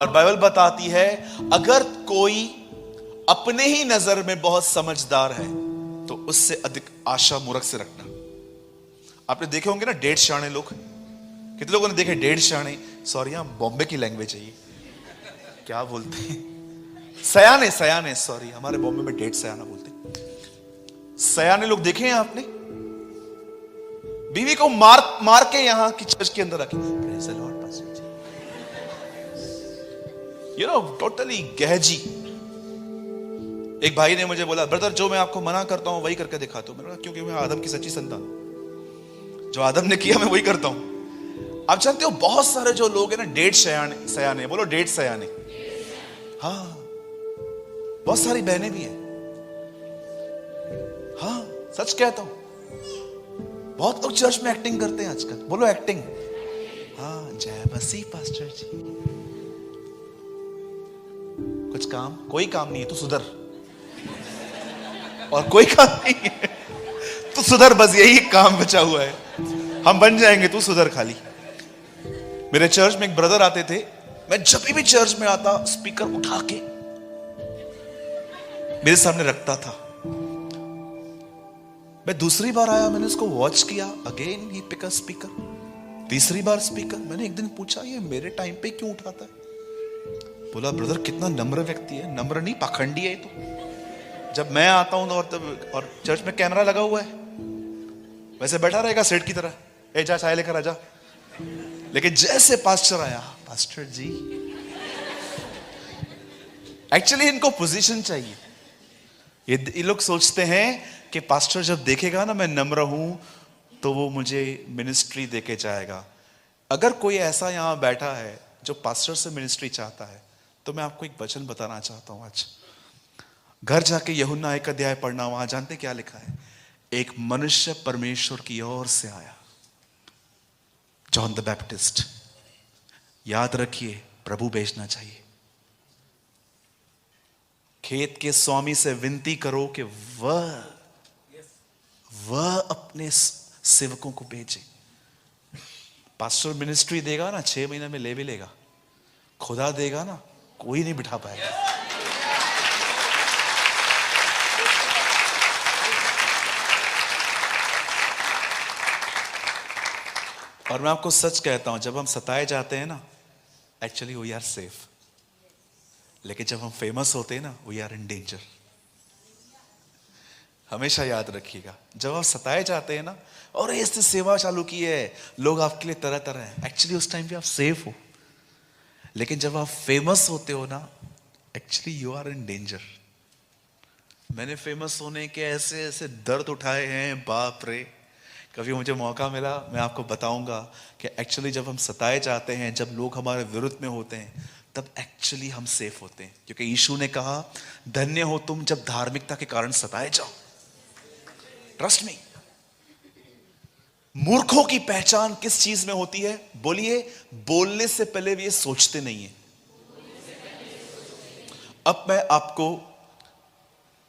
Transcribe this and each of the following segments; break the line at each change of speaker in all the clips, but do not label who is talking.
और बाइबल बताती है अगर कोई अपने ही नजर में बहुत समझदार है तो उससे अधिक आशा मूर्ख से रखना। आपने देखे होंगे ना डेढ़ शाणे लोग, कितने लोगों ने देखे डेढ़ शाणे, सॉरी यहां बॉम्बे की लैंग्वेज है ये, क्या बोलते हैं, सयाने, सयाने, सॉरी हमारे बॉम्बे में डेढ़ सयाना बोलते हैं। सयाने लोग देखे हैं आपने, बीवी को मार के यहां की चर्च के अंदर रखे, praise the lord pastor ji, you know totally गहजी। एक भाई ने मुझे बोला, ब्रदर जो मैं आपको मना करता हूं वही करके दिखाता हूं। मैंने कहा क्योंकि मैं आदम की सच्ची संतान, जो आदम ने किया मैं वही करता हूं। आप जानते हो बहुत सारे जो लोग हैं ना डेढ़ सयाने, बोलो डेढ़ सयाने, हाँ बहुत सारी बहनें भी हैं, हाँ सच कहता हूं। बहुत लोग चर्च में एक्टिंग करते हैं आजकल, बोलो एक्टिंग, हाँ जय मसीह पास्टर जी। कुछ काम, कोई काम नहीं है, तू सुधर, और कोई काम नहीं है, तू सुधर, बस यही काम बचा हुआ है, हम बन जाएंगे, तू सुधर खाली। मेरे चर्च में एक ब्रदर आते थे, मैं जब भी चर्च में आता स्पीकर उठा के मेरे सामने रखता था। मैं दूसरी बार आया, मैंने उसको वॉच किया, अगेन ही पिक अ स्पीकर, तीसरी बार स्पीकर। मैंने एक दिन पूछा ये मेरे टाइम पे क्यों उठाता है? बोला ब्रदर कितना नम्र व्यक्ति है, नम्र नहीं पाखंडी है तो। जब मैं आता हूं और चर्च में कैमरा लगा हुआ है, वैसे बैठा रहेगा सेठ की तरह, ए जा चाय लेकर आजा। लेकिन जैसे पास्टर आया, पास्टर जी, एक्चुअली इनको पोजीशन चाहिए। ये लोग सोचते हैं कि पास्टर जब देखेगा ना मैं नम्र हूं तो वो मुझे मिनिस्ट्री देके जाएगा। अगर कोई ऐसा यहां बैठा है जो पास्टर से मिनिस्ट्री चाहता है तो मैं आपको एक वचन बताना चाहता हूं आज। घर जाके यूहन्ना 1 अध्याय पढ़ना, वहां जानते क्या लिखा है? एक मनुष्य परमेश्वर की ओर से आया, जॉन द बैप्टिस्ट। याद रखिए प्रभु भेजना चाहिए। खेत के स्वामी से विनती करो कि वह अपने सेवकों को भेजे। पास्टर मिनिस्ट्री देगा ना 6 महीने में ले भी लेगा, खुदा देगा ना कोई नहीं बिठा पाएगा। और मैं आपको सच कहता हूं, जब हम सताए जाते हैं ना, एक्चुअली वी आर सेफ, लेकिन जब हम फेमस होते हैं ना, वी आर इन डेंजर। हमेशा याद रखिएगा, जब आप सताए जाते हैं ना, और इससे सेवा चालू की है, लोग आपके लिए तरह तरह हैं, एक्चुअली उस टाइम पे आप सेफ हो। लेकिन जब आप फेमस होते हो ना, actually you are in danger. मैंने फेमस होने के ऐसे ऐसे दर्द उठाए हैं, बाप रे। कभी मुझे मौका मिला मैं आपको बताऊंगा कि एक्चुअली जब हम सताए जाते हैं, जब लोग हमारे विरुद्ध में होते हैं, तब एक्चुअली हम सेफ होते हैं। क्योंकि यीशु ने कहा धन्य हो तुम जब धार्मिकता के कारण सताए जाओ। Trust me. मूर्खों की पहचान किस चीज में होती है? बोलिए, बोलने से पहले भी ये सोचते नहीं है। अब मैं आपको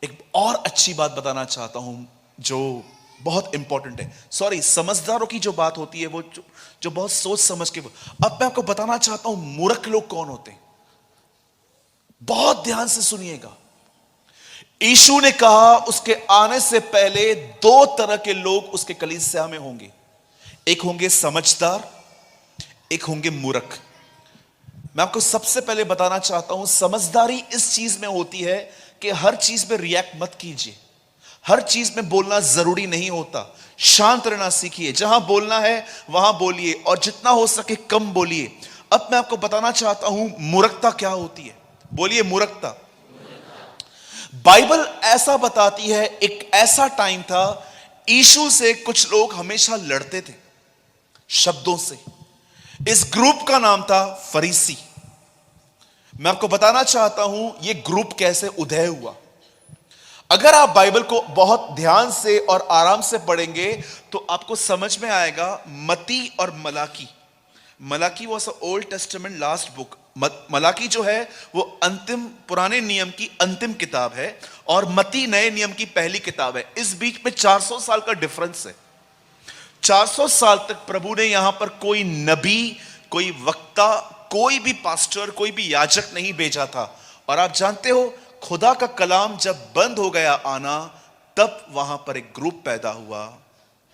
एक और अच्छी बात बताना चाहता हूं जो बहुत इंपॉर्टेंट है। सॉरी, समझदारों की जो बात होती है वो जो बहुत सोच समझ के। अब मैं आपको बताना चाहता हूं मूर्ख लोग कौन होते हैं। बहुत ध्यान से सुनिएगा। यीशु ने कहा उसके आने से पहले 2 तरह के लोग उसके कलीसिया में होंगे, एक होंगे समझदार, एक होंगे मूर्ख। मैं आपको सबसे पहले बताना चाहता हूं, समझदारी इस चीज में होती है कि हर चीज में रिएक्ट मत कीजिए, हर चीज में बोलना जरूरी नहीं होता। शांत रहना सीखिए, जहां बोलना है वहां बोलिए, और जितना हो सके कम बोलिए। अब मैं आपको बताना चाहता हूं मूर्खता क्या होती है। बोलिए मूर्खता। बाइबल ऐसा बताती है, एक ऐसा टाइम था यीशु से कुछ लोग हमेशा लड़ते थे शब्दों से। इस ग्रुप का नाम था फरीसी। मैं आपको बताना चाहता हूं यह ग्रुप कैसे उदय हुआ। अगर आप बाइबल को बहुत ध्यान से और आराम से पढ़ेंगे तो आपको समझ में आएगा। मती और Malachi, Malachi was old testament last book. Malachi जो है वो अंतिम पुराने नियम की अंतिम किताब है, और मती नए नियम की पहली किताब है। इस बीच में 400 साल का डिफरेंस है। 400 साल तक प्रभु ने यहां पर कोई नबी, कोई वक्ता, कोई भी पास्टर, कोई भी याजक नहीं भेजा था। और आप जानते हो, खुदा का कलाम जब बंद हो गया आना, तब वहां पर एक ग्रुप पैदा हुआ,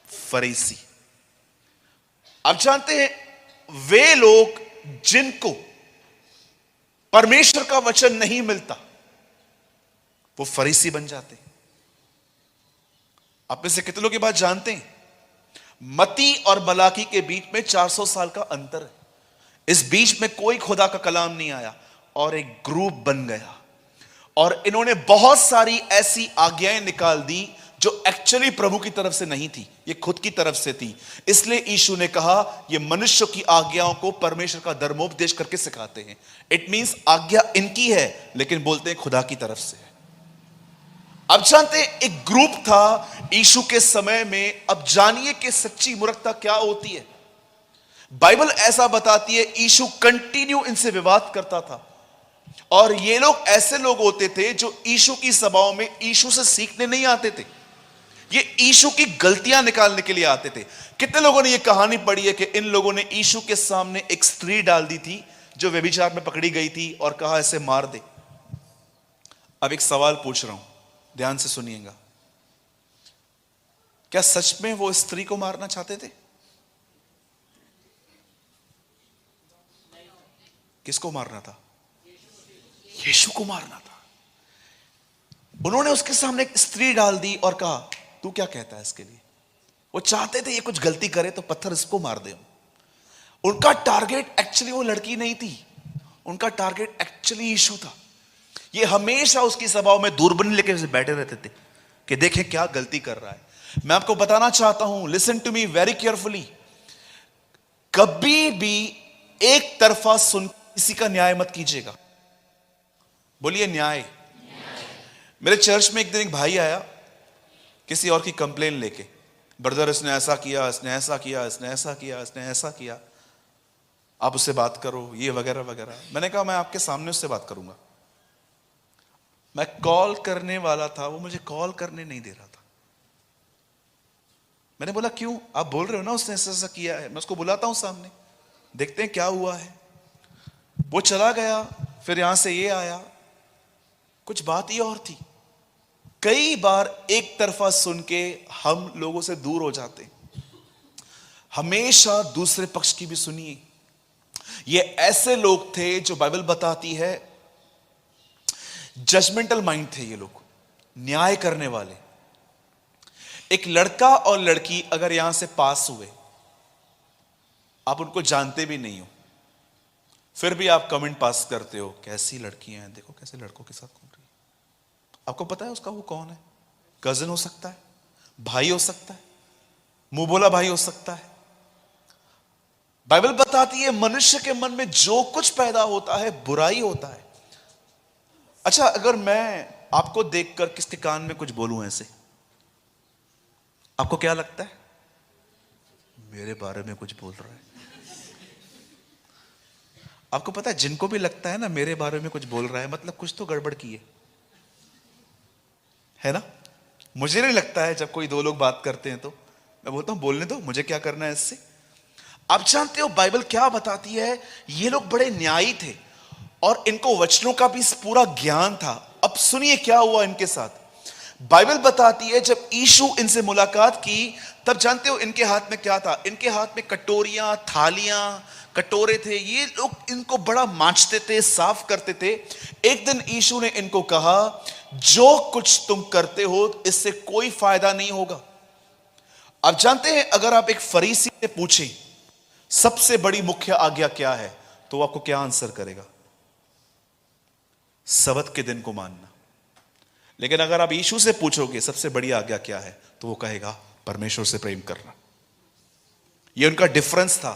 फरीसी। आप जानते हैं, वे लोग जिनको परमेश्वर का वचन नहीं मिलता, वो फरीसी बन जाते। आप में से कितने लोग ये बात जानते हैं? मती और मलाकी के बीच में 400 साल का अंतर है। इस बीच में कोई खुदा का कलाम नहीं आया और एक ग्रुप बन गया, और इन्होंने बहुत सारी ऐसी आज्ञाएं निकाल दी जो एक्चुअली प्रभु की तरफ से नहीं थी, ये खुद की तरफ से थी। इसलिए यीशु ने कहा, ये मनुष्य की आज्ञाओं को परमेश्वर का धर्मोपदेश करके सिखाते हैं। इट मींस आज्ञा इनकी है, लेकिन बोलते हैं खुदा की तरफ से है। अब जानते हैं, एक ग्रुप था यीशु के समय में। अब जानिए कि सच्ची मूर्खता क्या होती है। बाइबल ऐसा बताती है, यीशु कंटिन्यू इनसे विवाद करता था, और ये लोग ऐसे लोग होते थे जो यीशु की सभाओं में यीशु से सीखने नहीं आते थे, ये यीशु की गलतियां निकालने के लिए आते थे। कितने लोगों ने ये कहानी पढ़ी है कि इन लोगों ने यीशु के सामने एक स्त्री डाल दी थी जो व्यभिचार में पकड़ी गई थी, और कहा इसे मार दे। अब एक सवाल पूछ रहा हूं, ध्यान से सुनिएगा। क्या सच में वो स्त्री को मारना चाहते थे? किसको मारना था? यीशु को मारना था। उन्होंने उसके सामने एक स्त्री डाल दी और कहा, तू क्या कहता है इसके लिए? वो चाहते थे ये कुछ गलती करे तो पत्थर इसको मार दे। उनका टारगेट एक्चुअली वो लड़की नहीं थी, उनका टारगेट एक्चुअली यीशु था। ये हमेशा उसकी सभाओं में दूरबीन लेके बैठे रहते थे कि देखें क्या गलती कर रहा है। मैं आपको बताना चाहता हूं, listen to me very carefully, कभी भी एक तरफा सुन किसी का न्याय मत कीजिएगा। बोलिए न्याय। मेरे चर्च में एक दिन एक भाई आया किसी और की कंप्लेन लेके, ब्रदर इसने ऐसा किया, इसने ऐसा किया, इसने ऐसा किया, इसने ऐसा किया, आप उससे बात करो, ये वगैरह वगैरह। मैंने कहा मैं आपके सामने उससे बात करूंगा। मैं कॉल करने वाला था, वो मुझे कॉल करने नहीं दे रहा था। मैंने बोला क्यों? आप बोल रहे हो ना उसने ऐसा ऐसा किया है। मैं उसको बुलाता हूं सामने, देखते हैं क्या हुआ है। वो चला गया, फिर यहां से ये आया, कुछ बात ही और थी। कई बार एक तरफा सुन के हम लोगों से दूर हो जाते। हमेशा दूसरे पक्ष की भी सुनिए। ये ऐसे लोग थे जो बाइबल बताती है जजमेंटल माइंड थे, ये लोग न्याय करने वाले। एक लड़का और लड़की अगर यहां से पास हुए, आप उनको जानते भी नहीं हो, फिर भी आप कमेंट पास करते हो, कैसी लड़कियां हैं, देखो कैसे लड़कों के साथ घूम रही है। आपको पता है उसका वो कौन है? कजिन हो सकता है, भाई हो सकता है, मुंह बोला भाई हो सकता है। बाइबल बताती है मनुष्य के मन में जो कुछ पैदा होता है बुराई होता है। अच्छा, अगर मैं आपको देखकर किसके कान में कुछ बोलूं ऐसे, आपको क्या लगता है? मेरे बारे में कुछ बोल रहा है। आपको पता है जिनको भी लगता है ना मेरे बारे में कुछ बोल रहा है, मतलब कुछ तो गड़बड़ की है ना? मुझे नहीं लगता है, जब कोई दो लोग बात करते हैं तो मैं बोलता हूं बोलने दो, मुझे क्या करना है इससे। आप जानते हो बाइबल क्या बताती है? ये लोग बड़े न्यायी थे और इनको वचनों का भी पूरा ज्ञान था। अब सुनिए क्या हुआ इनके साथ। बाइबल बताती है जब यीशु इनसे मुलाकात की, तब जानते हो इनके हाथ में क्या था? इनके हाथ में कटोरियां, थालियां, कटोरे थे। ये लोग इनको बड़ा मांजते थे, साफ करते थे। एक दिन यीशु ने इनको कहा, जो कुछ तुम करते हो इससे कोई फायदा नहीं होगा। आप जानते हैं अगर आप एक फरीसी से पूछें सबसे बड़ी मुख्य आज्ञा क्या है, तो वो आपको क्या आंसर करेगा? सब्त के दिन को मानना। लेकिन अगर आप यीशु से पूछोगे सबसे बड़ी आज्ञा क्या है, तो वो कहेगा परमेश्वर से प्रेम करना। ये उनका डिफरेंस था।